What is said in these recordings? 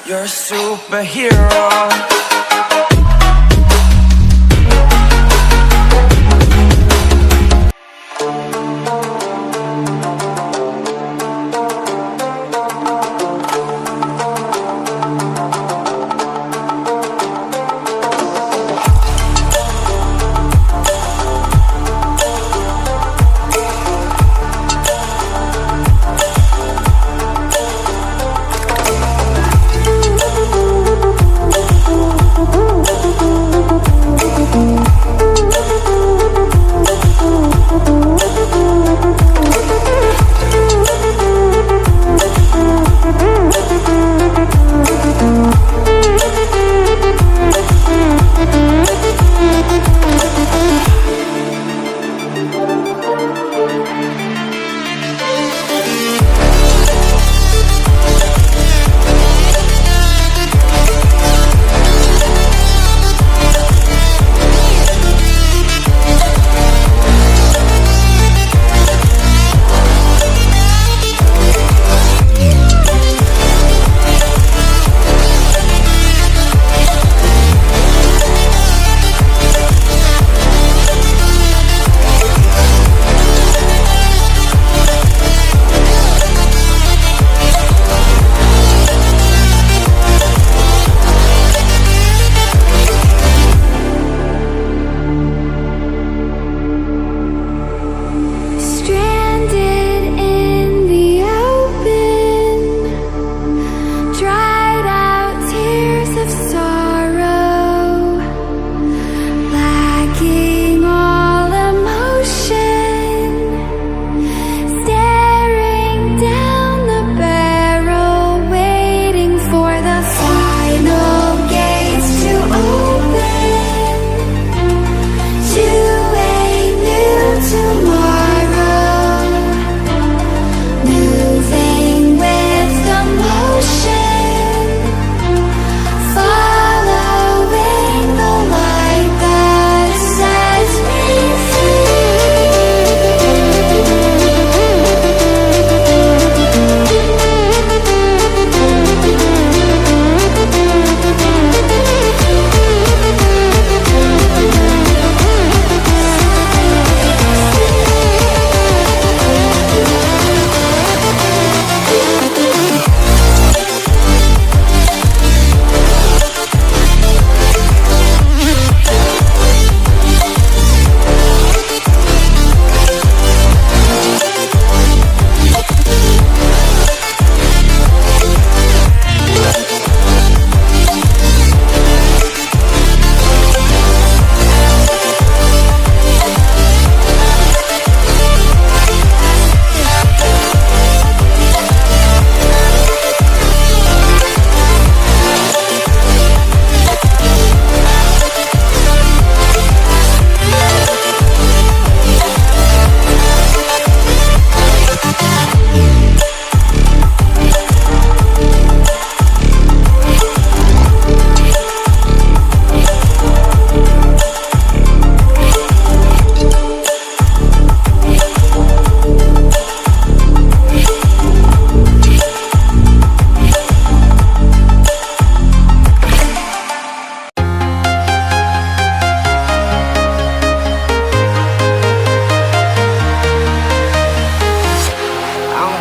You're a superhero.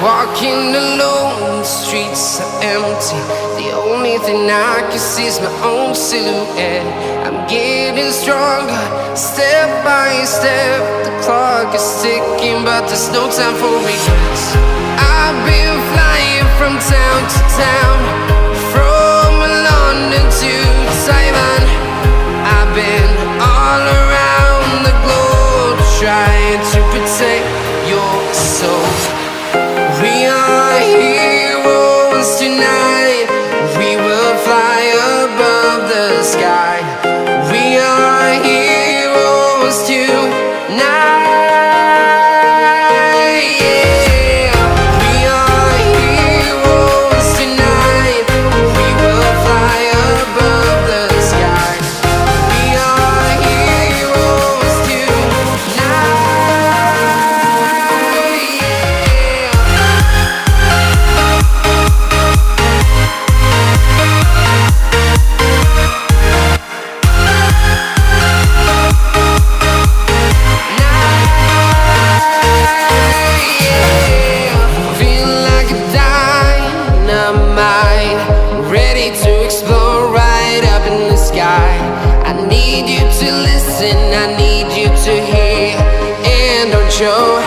Walking alone, the streets are empty. The only thing I can see is my own silhouette. I'm getting stronger, step by step. The clock is ticking, but there's no time for regrets. I've been flying from town to town, from London to Taiwan. I've been all around the globe, trying to protect your soul. We are heroes tonight. We will fly above the sky. We are heroes tonight. Yeah. We are heroes tonight. I need you to listen, I need you to hear, and don't show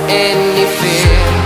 any fear.